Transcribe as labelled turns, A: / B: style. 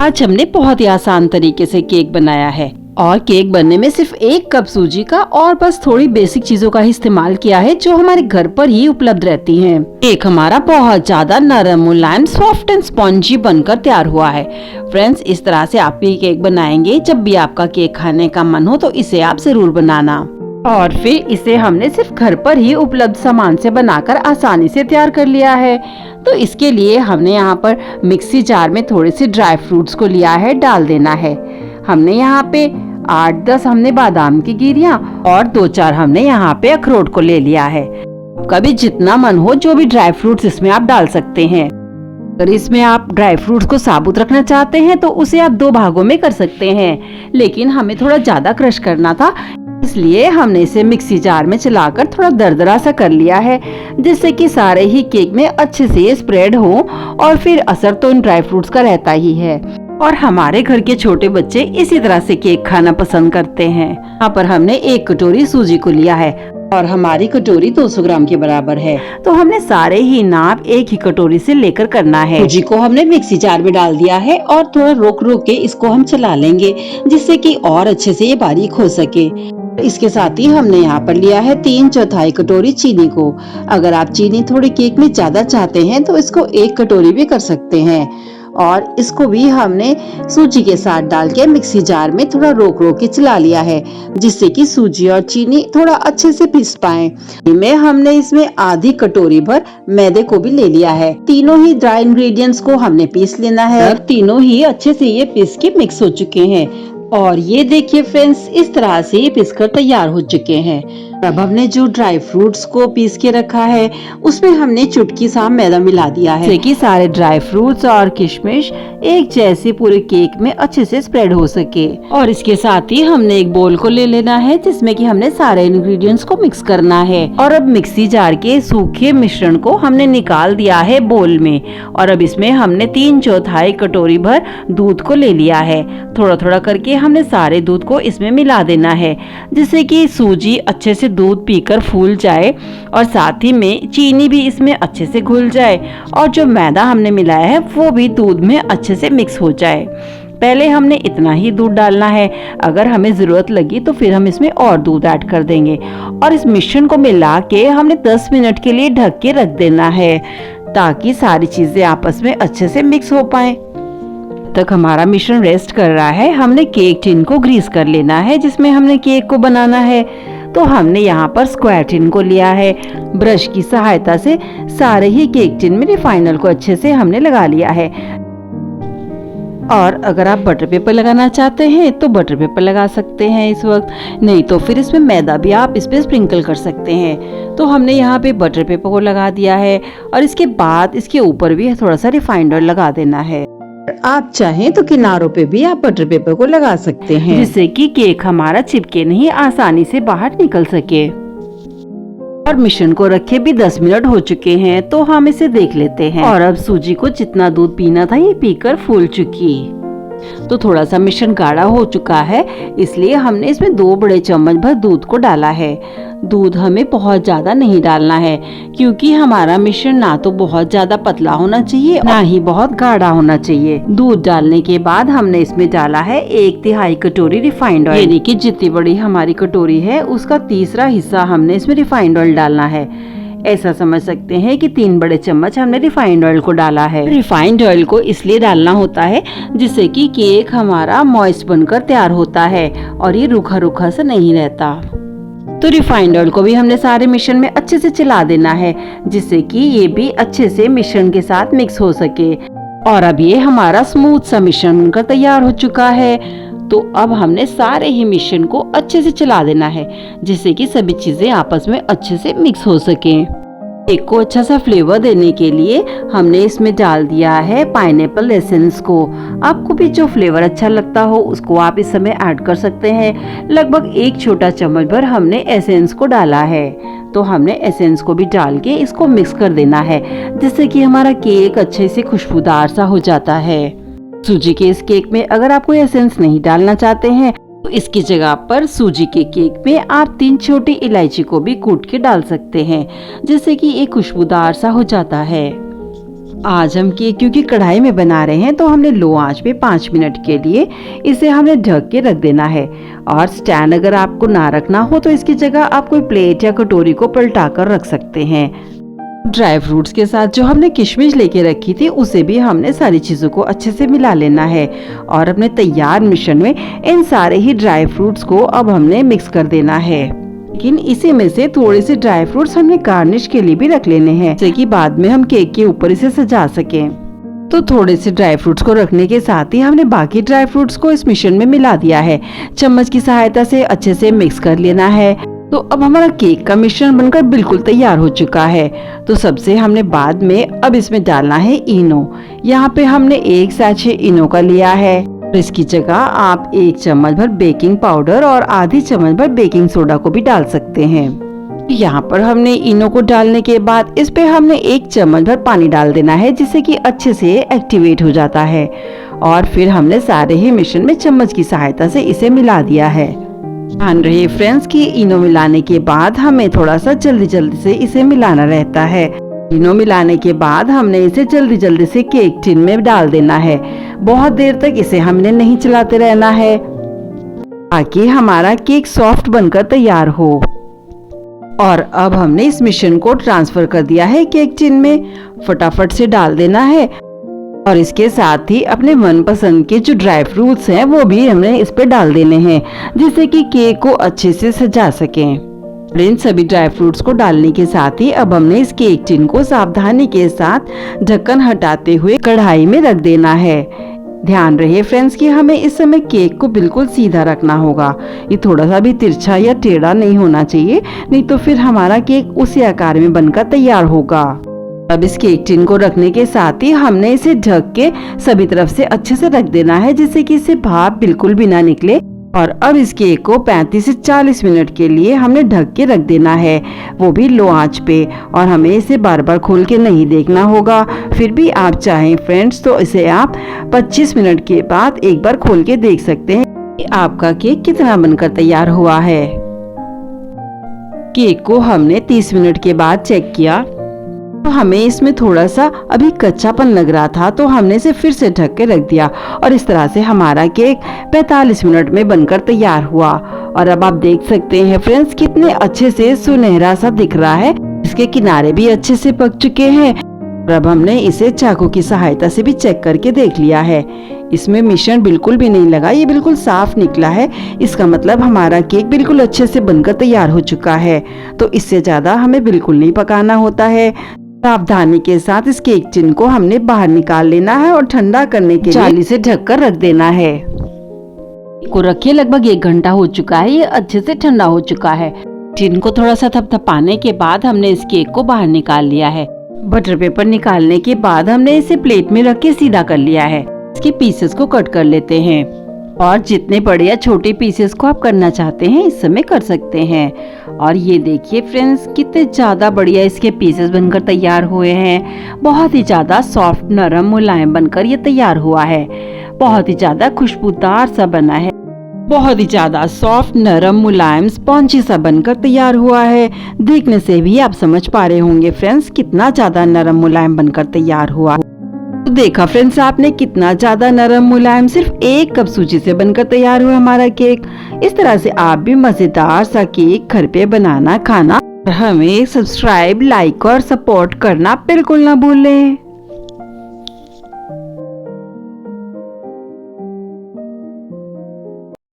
A: आज हमने बहुत ही आसान तरीके से केक बनाया है और केक बनने में सिर्फ 1 कप सूजी का और बस थोड़ी बेसिक चीजों का ही इस्तेमाल किया है जो हमारे घर पर ही उपलब्ध रहती हैं। केक हमारा बहुत ज्यादा नरम, मुलायम, सॉफ्ट एंड स्पॉन्जी बनकर तैयार हुआ है। फ्रेंड्स, इस तरह से आप भी केक बनाएंगे। जब भी आपका केक खाने का मन हो तो इसे आप जरूर बनाना। और फिर इसे हमने सिर्फ घर पर ही उपलब्ध सामान से बनाकर आसानी से तैयार कर लिया है। तो इसके लिए हमने यहाँ पर मिक्सी जार में थोड़े से ड्राई फ्रूट्स को लिया है, डाल देना है। हमने यहाँ पे 8-10 हमने बादाम की गिरियां और 2-4 हमने यहाँ पे अखरोट को ले लिया है। कभी जितना मन हो जो भी ड्राई फ्रूट्स इसमें आप डाल सकते हैं। अगर इसमें आप ड्राई फ्रूट्स को साबुत रखना चाहते हैं तो उसे आप 2 भागों में कर सकते हैं, लेकिन हमें थोड़ा ज्यादा क्रश करना था, इसलिए हमने इसे मिक्सी जार में चलाकर थोड़ा दरदरा सा कर लिया है, जिससे कि सारे ही केक में अच्छे से स्प्रेड हो। और फिर असर तो इन ड्राई फ्रूट्स का रहता ही है और हमारे घर के छोटे बच्चे इसी तरह से केक खाना पसंद करते हैं। यहाँ पर हमने 1 कटोरी सूजी को लिया है और हमारी कटोरी 200 ग्राम के बराबर है। तो हमने सारे ही नाप एक ही कटोरी से लेकर करना है। सूजी को हमने मिक्सी जार में डाल दिया है और थोड़ा रोक रोक के इसको हम चला लेंगे, जिससे कि और अच्छे से ये बारीक हो सके। इसके साथ ही हमने यहाँ पर लिया है 3/4 कटोरी चीनी को। अगर आप चीनी थोड़े केक में ज्यादा चाहते हैं तो इसको 1 कटोरी भी कर सकते हैं। और इसको भी हमने सूजी के साथ डाल के मिक्सी जार में थोड़ा रोक रोक के चला लिया है, जिससे कि सूजी और चीनी थोड़ा अच्छे से पीस पाए। में हमने इसमें आधी कटोरी भर मैदे को भी ले लिया है। तीनों ही ड्राई इंग्रेडिएंट्स को हमने पीस लेना है। अब तीनों ही अच्छे से ये पीस के मिक्स हो चुके हैं और ये देखिए फ्रेंड्स, इस तरह से ये पीसकर तैयार हो चुके हैं। अब हमने जो ड्राई फ्रूट्स को पीस के रखा है उसमें हमने चुटकी सा मैदा मिला दिया है, ताकि सारे ड्राई फ्रूट्स और किशमिश एक जैसे पूरे केक में अच्छे से स्प्रेड हो सके। और इसके साथ ही हमने एक बोल को ले लेना है जिसमें कि हमने सारे इंग्रेडिएंट्स को मिक्स करना है। और अब मिक्सी जार के सूखे मिश्रण को हमने निकाल दिया है बोल में और अब इसमें हमने 3/4 कटोरी भर दूध को ले लिया है। थोड़ा थोड़ा करके हमने सारे दूध को इसमें मिला देना है, जिससे कि सूजी अच्छे से दूध पीकर फूल जाए और साथ ही में चीनी भी इसमें अच्छे से घुल जाए और जो मैदा हमने मिलाया है वो भी दूध में अच्छे से मिक्स हो जाए। पहले हमने इतना ही दूध डालना है, अगर हमें जरूरत लगी तो फिर हम इसमें और दूध ऐड कर देंगे। और इस मिश्रण को मिला के हमने 10 मिनट के लिए ढक के रख देना है, ताकि सारी चीजें आपस में अच्छे से मिक्स हो पाए। तक हमारा मिश्रण रेस्ट कर रहा है, हमने केक टिन को ग्रीस कर लेना है जिसमें हमने केक को बनाना है। तो हमने यहाँ पर स्क्वायर टिन को लिया है। ब्रश की सहायता से सारे ही केक टिन में रिफाइन ऑयल को अच्छे से हमने लगा लिया है। और अगर आप बटर पेपर लगाना चाहते हैं तो बटर पेपर लगा सकते हैं इस वक्त, नहीं तो फिर इसमें मैदा भी आप इस पे स्प्रिंकल कर सकते हैं। तो हमने यहाँ पे बटर पेपर को लगा दिया है और इसके बाद इसके ऊपर भी थोड़ा सा रिफाइंड ऑयल लगा देना है। आप चाहें तो किनारों पे भी आप बटर पेपर को लगा सकते हैं, जिससे कि केक हमारा चिपके नहीं, आसानी से बाहर निकल सके। और मिश्रण को रखे भी 10 मिनट हो चुके हैं, तो हम इसे देख लेते हैं। और अब सूजी को जितना दूध पीना था ये पीकर फूल चुकी। तो थोड़ा सा मिश्रण गाढ़ा हो चुका है, इसलिए हमने इसमें 2 बड़े चम्मच भर दूध को डाला है। दूध हमें बहुत ज्यादा नहीं डालना है, क्योंकि हमारा मिश्रण ना तो बहुत ज्यादा पतला होना चाहिए ना ही बहुत गाढ़ा होना चाहिए। दूध डालने के बाद हमने इसमें डाला है 1/3 कटोरी रिफाइंड ऑयल, यानी कि जितनी बड़ी हमारी कटोरी है उसका 1/3 हिस्सा हमने इसमें रिफाइंड ऑयल डालना है। ऐसा समझ सकते हैं कि 3 बड़े चम्मच हमने रिफाइंड ऑयल को डाला है। रिफाइंड ऑयल को इसलिए डालना होता है जिससे कि केक हमारा मॉइस्ट बनकर तैयार होता है और ये रूखा रूखा सा नहीं रहता। तो रिफाइंड ऑयल को भी हमने सारे मिश्रण में अच्छे से चला देना है, जिससे कि ये भी अच्छे से मिश्रण के साथ मिक्स हो सके। और अब ये हमारा स्मूथ सा मिश्रण बनकर तैयार हो चुका है। तो अब हमने सारे ही मिश्रण को अच्छे से चला देना है, जिससे कि सभी चीजें आपस में अच्छे से मिक्स हो सके। केक को अच्छा सा फ्लेवर देने के लिए हमने इसमें डाल दिया है पाइनएप्पल एसेंस को। आपको भी जो फ्लेवर अच्छा लगता हो उसको आप इस समय ऐड कर सकते हैं। लगभग 1 छोटा चम्मच भर हमने एसेंस को डाला है। तो हमने एसेंस को भी डाल के इसको मिक्स कर देना है, जिससे कि हमारा केक अच्छे से खुशबूदार सा हो जाता है। सूजी के इस केक में अगर आप कोई एसेंस नहीं डालना चाहते हैं तो इसकी जगह पर सूजी के केक में आप 3 छोटी इलायची को भी कूट के डाल सकते हैं, जिससे कि ये खुशबूदार सा हो जाता है। आज हम केक क्योंकि कढ़ाई में बना रहे हैं तो हमने लो आंच पे 5 मिनट के लिए इसे हमने ढक के रख देना है। और स्टैंड अगर आपको ना रखना हो तो इसकी जगह आप कोई प्लेट या कटोरी को पलटा कर रख सकते हैं। ड्राई फ्रूट्स के साथ जो हमने किशमिश लेके रखी थी उसे भी हमने सारी चीजों को अच्छे से मिला लेना है और अपने तैयार मिश्रण में इन सारे ही ड्राई फ्रूट्स को अब हमने मिक्स कर देना है। लेकिन इसी में से थोड़े से ड्राई फ्रूट्स हमने गार्निश के लिए भी रख लेने हैं, जैसे कि बाद में हम केक के ऊपर इसे सजा सकें। तो थोड़े से ड्राई फ्रूट्स को रखने के साथ ही हमने बाकी ड्राई फ्रूट्स को इस मिश्रण में मिला दिया है। चम्मच की सहायता से अच्छे से मिक्स कर लेना है। तो अब हमारा केक का मिश्रण बनकर बिल्कुल तैयार हो चुका है। तो सबसे हमने बाद में अब इसमें डालना है इनो। यहाँ पे हमने 1 सैशे इनो का लिया है। इसकी जगह आप 1 चम्मच भर बेकिंग पाउडर और आधी चम्मच भर बेकिंग सोडा को भी डाल सकते हैं। यहाँ पर हमने इनो को डालने के बाद इस पे हमने 1 चम्मच भर पानी डाल देना है, जिससे कि अच्छे से एक्टिवेट हो जाता है। और फिर हमने सारे ही मिश्रण में चम्मच की सहायता से इसे मिला दिया है। ध्यान रहे फ्रेंड्स कि इनो मिलाने के बाद हमें थोड़ा सा जल्दी से इसे मिलाना रहता है। इनो मिलाने के बाद हमने इसे जल्दी से केक टिन में डाल देना है। बहुत देर तक इसे हमने नहीं चलाते रहना है ताकि हमारा केक सॉफ्ट बनकर तैयार हो। और अब हमने इस मिश्रण को ट्रांसफर कर दिया है केक टिन में। फटाफट से डाल देना है और इसके साथ ही अपने मनपसंद के जो ड्राई फ्रूट्स हैं वो भी हमने इस पे डाल देने हैं, जिससे कि केक को अच्छे से सजा सकें। इन सभी ड्राई फ्रूट्स को डालने के साथ ही अब हमने इस केक टिन को सावधानी के साथ ढक्कन हटाते हुए कढ़ाई में रख देना है। ध्यान रहे फ्रेंड्स कि हमें इस समय केक को बिल्कुल सीधा रखना होगा। ये थोड़ा सा भी तिरछा या टेढ़ा नहीं होना चाहिए, नहीं तो फिर हमारा केक उसी आकार में बनकर तैयार होगा। अब इस केक टिन को रखने के साथ ही हमने इसे ढक के सभी तरफ से अच्छे से रख देना है, जिससे कि इससे भाप बिल्कुल भी ना निकले। और अब इस केक को 35 से 40 मिनट के लिए हमने ढक के रख देना है, वो भी लो आंच पे। और हमें इसे बार बार खोल के नहीं देखना होगा। फिर भी आप चाहें फ्रेंड्स तो इसे आप 25 मिनट के बाद एक बार खोल के देख सकते हैं कि आपका केक कितना बनकर तैयार हुआ है। केक को हमने 30 मिनट के बाद चेक किया तो हमें इसमें थोड़ा सा अभी कच्चापन लग रहा था, तो हमने इसे फिर से ढक के रख दिया और इस तरह से हमारा केक 45 मिनट में बनकर तैयार हुआ। और अब आप देख सकते हैं फ्रेंड्स कितने अच्छे से सुनहरा सा दिख रहा है। इसके किनारे भी अच्छे से पक चुके हैं। और अब हमने इसे चाकू की सहायता से भी चेक करके देख लिया है। इसमें मिश्रण बिल्कुल भी नहीं लगा, ये बिल्कुल साफ निकला है। इसका मतलब हमारा केक बिल्कुल अच्छे से बनकर तैयार हो चुका है। तो इससे ज्यादा हमें बिल्कुल नहीं पकाना होता है। सावधानी के साथ इस केक टिन को हमने बाहर निकाल लेना है और ठंडा करने के लिए जाली से ढककर रख देना है। को रखे लगभग 1 घंटा हो चुका है, ये अच्छे से ठंडा हो चुका है। टिन को थोड़ा सा थपथपाने के बाद हमने इस केक को बाहर निकाल लिया है। बटर पेपर निकालने के बाद हमने इसे प्लेट में रख के सीधा कर लिया है। इसके पीसेस को कट कर लेते हैं और जितने बड़े या छोटे पीसेस को आप करना चाहते हैं इस समय कर सकते हैं। और ये देखिए फ्रेंड्स कितने ज्यादा बढ़िया इसके पीसेस बनकर तैयार हुए हैं। बहुत ही ज्यादा सॉफ्ट नरम मुलायम बनकर ये तैयार हुआ है। बहुत ही ज्यादा खुशबूदार सा बना है। बहुत ही ज्यादा सॉफ्ट नरम मुलायम स्पॉन्जी सा बनकर तैयार हुआ है। देखने से भी आप समझ पा रहे होंगे फ्रेंड्स कितना ज्यादा नरम मुलायम बनकर तैयार हुआ। तो देखा फ्रेंड्स आपने कितना ज्यादा नरम मुलायम सिर्फ 1 कप सूजी से बनकर तैयार हुआ हमारा केक। इस तरह से आप भी मजेदार सा केक घर पे बनाना खाना। हमें सब्सक्राइब, लाइक और सपोर्ट करना बिल्कुल ना भूलें।